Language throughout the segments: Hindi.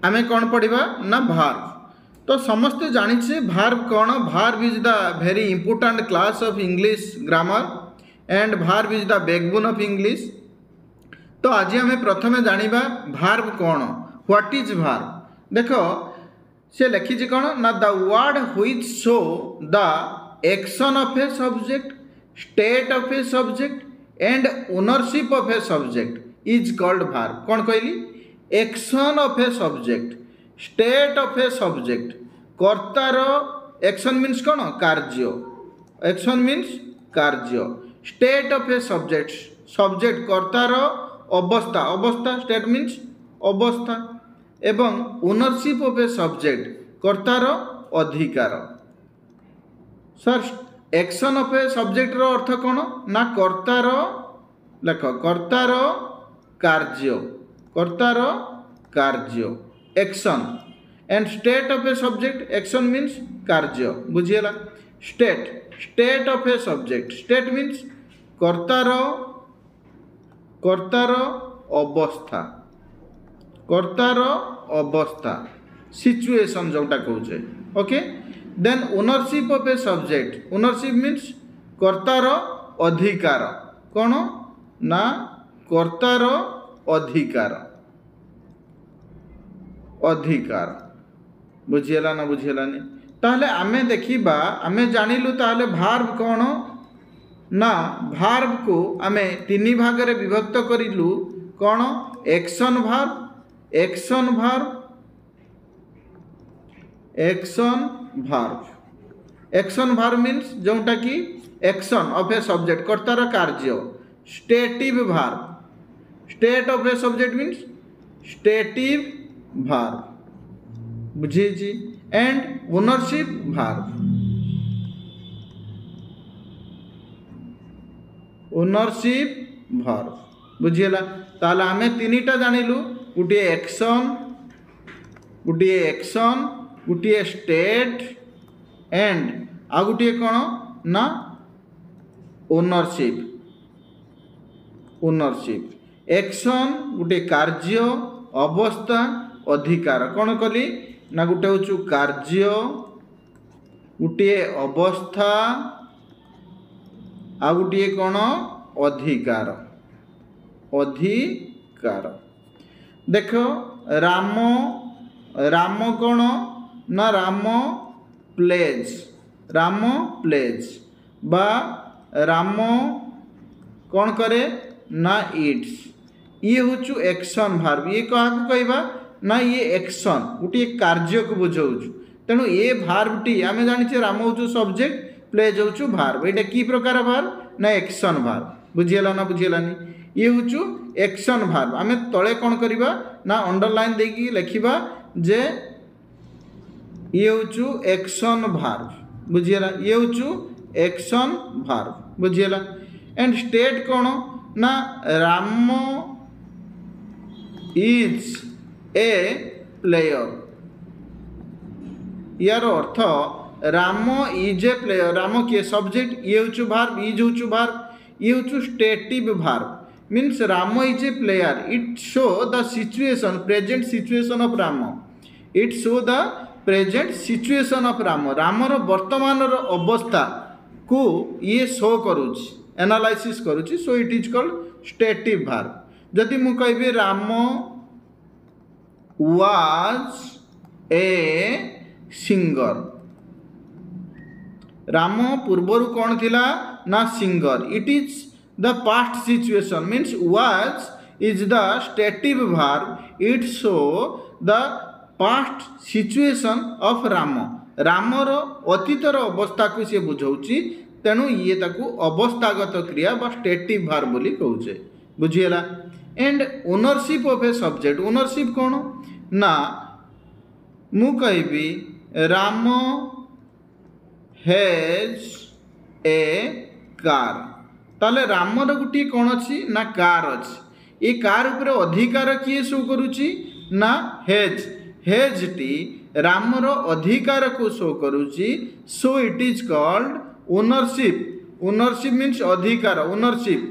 आमे कौन पढ़ा ना भार्ब। तो समस्ते जानिछे भार्ब कौन। Verb is the very important class of English grammar and verb is the backbone of English. तो आज आम प्रथमे जानिबा भार्ब कौन, व्हाट इज भार्ब। देखो से लिखी कौन ना the word which show the action of a subject, state of a subject and ownership of a subject is called verb. कौन कहली, action of a subject, state of a subject, Kartar action means कौन कार्य, एक्शन मीन्स कार्य, state of a subject, subject कर्तार अवस्था, अवस्था स्टेट मीन्स अवस्था, एवं ओनरशिप ऑफ ए सब्जेक्ट कर्तार अधिकार। Sir action of a subject रो अर्थ कौन ना कर्तार, लेख कर्तार कार्य, कर्तार कार्य action and state of a subject, action means कार्य बुझीगला। State, state of a subject, state means कर्तार, कर्तार अवस्था, कर्तार अवस्था सिचुएशन जोटा कहूचे। Okay then ownership of a subject, ownership means कर्तार अधिकार, कौन ना कर्तार अधिकार, अधिकार बुझीगला ना बुझीगलानी। ताहले आमे देखिबा, आमे जानिलु ताहले भार्ब कौन ना भार्ब को आमे तीन भाग रे विभक्त करिलु। कौन action verb, action verb, action verb, action verb means जोटा कि एक्शन ऑफ ए सब्जेक्ट कर्तार कार्य। Stative verb, state of a subject means stative verb बुझी जी। And ownership verb, ownership verb बुझीगला। ताले आमे तीनटा जानिलु, गोटे एक्शन, गोटे एक्शन, गोटे स्टेट एंड आ गोटे कौन ना ओनरशिप, ओनरशिप एक्शन गोटे कार्य, अवस्था, अधिकार। कौन कली ना गोटे हूँ कार्य, गोटे अवस्था, आ गोटे कौन अधिकार, अधिकार। देखो राम, राम कौन ना राम प्लेज, राम प्लेज बा राम कौन करे ना इट्स। ये हूँ एक्शन भार्ब, ये क्या कहवा ना ये एक्शन गोटे कार्य को बुझाऊँ। तेणु ये भार्बटी आम जाने राम हूँ सब्जेक्ट, प्लेज हूँ भार्ब। ये कि प्रकार भार्ब ना एक्शन भार्ब बुझीगला ना बुझीगलानी। ये हूँ एक्शन भार्ब। आम तले कौन करवा ना अंडरलाइन देकी लिखा जे ये हूँ एक्शन भार्ब बुझीगला, ये हूँ एक्शन भार्ब बुझीगला। एंड स्टेट कौन ना राम इज ए प्लेयर, यार अर्थ Ram is a player, Ram किए सब्जेक्ट, ये हूँ भार्ब, इज हूँ भार्ब, ये हूँ stative verb means Ram is a player. It show the situation, present situation of Ram, it show the present situation of Ram, रामर वर्तमान अवस्था को ये शो करुच्ची, एनालाइसिस करुच्ची। So it is called stative verb. जदि मु कहबी Ram was a singer, Ram पूर्वर कौन थिला ना singer. It is the past situation means was is the stative verb, it show the past situation of Ram, Ramar अतीतर अवस्था को सी बुझाऊँची। तेणु ये ताकू अवस्थागत क्रिया बा स्टेटिव भार्ब बोली कहूचे बुझीगला। And ownership of a subject, ownership कौन ना मु कहबी राम हैज ए कार, ताले रामर गोटे कौन अच्छी ना कार अच्छी। ये कार उपर अधिकार किए शो करुच्ची ना हेज, हेज टी रामर अधिकार को शो करुच्ची। So it is called ownership, ownership means अधिकार, ओनरशिप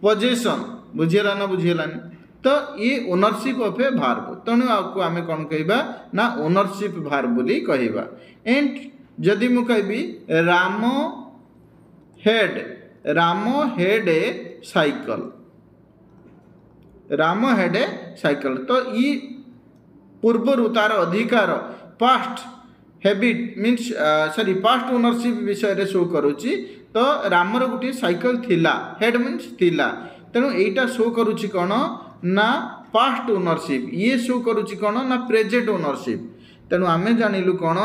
पोजेशन बुझीगला ना बुझीगलानी। तो ये ओनरशिप ऑफ ए भार्ब तेणु आपको आम कौन कहवा ना ओनरशिप भार्ब बोली कहवा। एंड जदि मु कहबी राम हेड ए साइकल, राम हेड ए साइकल, तो ये पूर्वर तार अधिकार past habit means sorry past ownership विषय शो करुच्ची। तो रामर गोटे साइकल थिला, हेड मीन्स थिला, तेणु एटा शो करुच्ची कौन ना पास्ट ओनरशिप, ये शो करुच्ची कौन ना प्रेजेंट ओनरशिप। तेणु आमे जानिलु कौन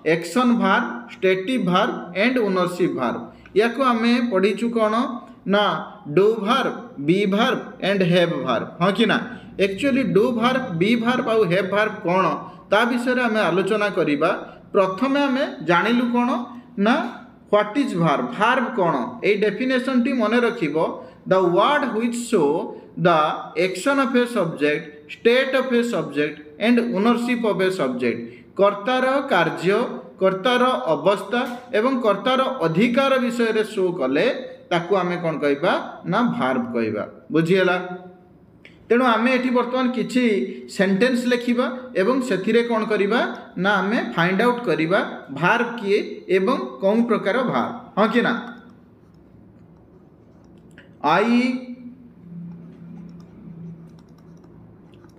action verb, stative verb and ownership verb. या आमे पढ़ीचु कौन ना do verb, be verb and have verb, हाँ कि ना। Actually do verb, be verb आउ हैव भार्ब कौन ता विषय आमे आलोचना करिबा। प्रथमे आमे जानिलु कौन ना व्हाट इज भार्ब, भार्ब कौन ए डेफिनेशन टी मने रखिबो the word which show the action of a subject, state of a subject and ownership of a subject. कर्तार कार्य, कर्तार अवस्था एवं कर्तार अधिकार विषय रे शो कले ताकू आमे कौन कहबा ना भार्ब कहबा। बुझिएला। तेणु आमे एठी वर्तमान किछि सेंटेंस लेखिबा एवं सेथिरे कौन करिबा ना आमे फाइंड आउट करिबा भार्ब किए एवं कौन प्रकार भार्ब, हाँ कि ना। I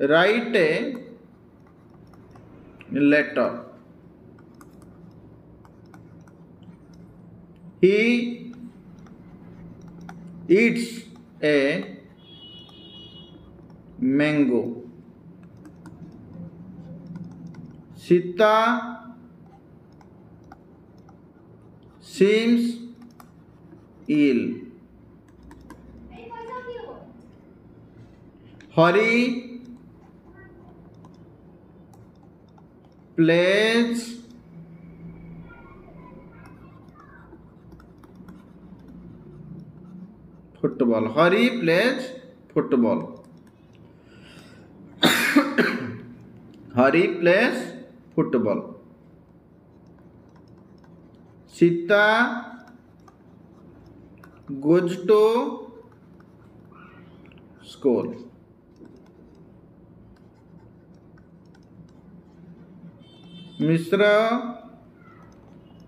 write a letter, he eats a mango, Sita seems ill, Hari plays football, Hari plays football, Hari plays football, Sita goes to school, Mishra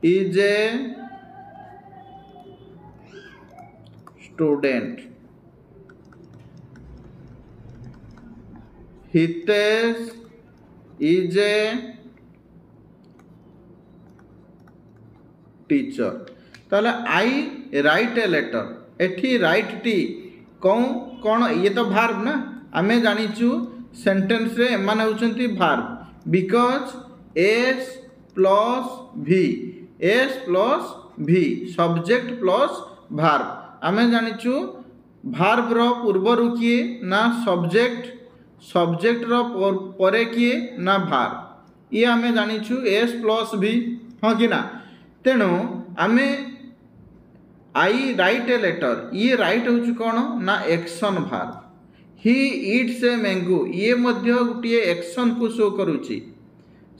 is a student, Hitesh is a teacher. ताले आई राइट ए लेटर, एठी राइट टी कौन ये तो भार्ब ना, आमे जानिचु सेंटेंस रे एमान होचंती भार्ब बिकॉज एस प्लस भी, एस प्लस भी सब्जेक्ट प्लस भार्ब। आमे जानिचु भार्ब रो पूर्वरु किए ना सब्जेक्ट, सब्जेक्ट रो परे किए ना भार्ब, ये आमे जानिचु एस प्लस भी, हाँ कि ना। तेणु आमे आई राइट ए लेटर, ये राइट होचु कौन ना action verb. He it's a mango, ये मध्य गोटे एक्शन को शो करुची।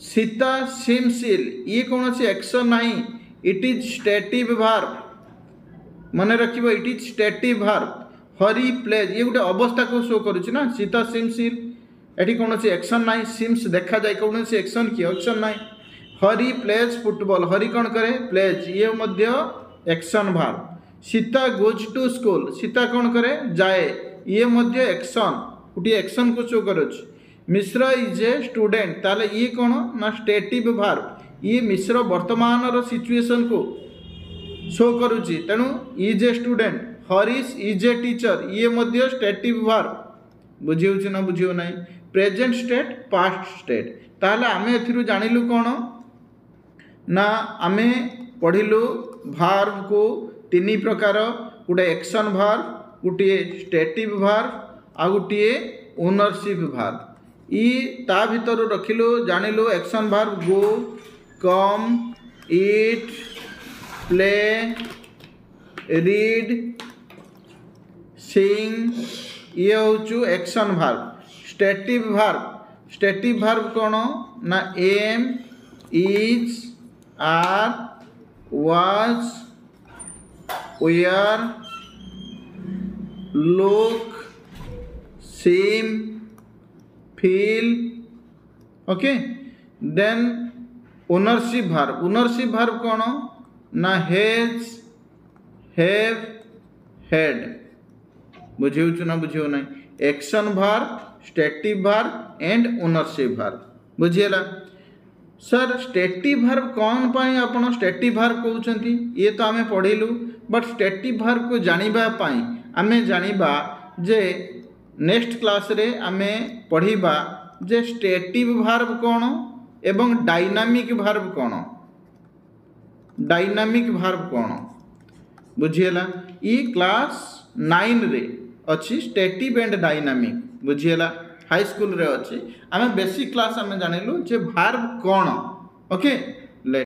सीता सीम्स इल, ये कौन सी एक्शन नहीं, इट इज स्टेटिव भार्ब, मने रखिबो it is stative verb. Hari plays, ये गोटे अवस्था को शो करुची ना, सीता सीम्स इल, एठी कौन सी एक्शन नहीं, सीम्स देखा जाए कौन सी एक्शन की एक्शन नहीं। हरी प्लेज फुटबॉल, हरी कौन करे प्लेज, ये मध्य action verb. Sita goes to school, Sita कौन करे जाए, ये मध्य एक्शन, गोटे एक्शन को शो करुची। मिश्र इज ए स्टूडेंट, ताले ये कौन ना स्टेटिव भार्ब, ये मिश्र वर्तमान रो सिचुएशन को शो करुची, तेणु is a student. Harish is a teacher, ये मध्य स्टेटिव भार्ब। बुझी होची ना बुझियो नाही। प्रेजेंट स्टेट, पास्ट स्टेट, ताले आमे एथिरु जानिलु कौन ना आमे पढ़िलु भार्ब को तीन प्रकार, गोटे एक्शन भार्ब, गोटे स्टेटिव भार्ब आ गोटे ओनरशिप भार्ब। ई ता भीतर रखिलु जानिलु action verb go, come, eat, play, read, sing, ये होचु action verb. Stative verb, stative verb कौन ना am, is, are, was, were, look, seem, feel. Okay then ownership verb कौन ना हैज, हैव, हैड। बुझे ना बुझे ना action verb, stative verb and ownership verb. बुझीगला सर स्टेटिव भार्ब कौन पाई आपण स्टेटिव भार्ब कहउछंती ये तो आमे पढ़िलु बट स्टेटिव भार्ब को जानिबा पाई आमे जानिबा जे नेक्स्ट क्लास रे आमे पढ़िबा जे स्टेटिव भार्ब कौन एवं डायनामिक भार्ब कौन। डायनामिक भार्ब कौन बुझीगला ई क्लास 9 रे अच्छी स्टेटिव एंड डायनामिक। बुझीगला हाई स्कूल रे अच्छी आमे बेसिक क्लास आमे जानिलु जे भार्ब कौन। ओके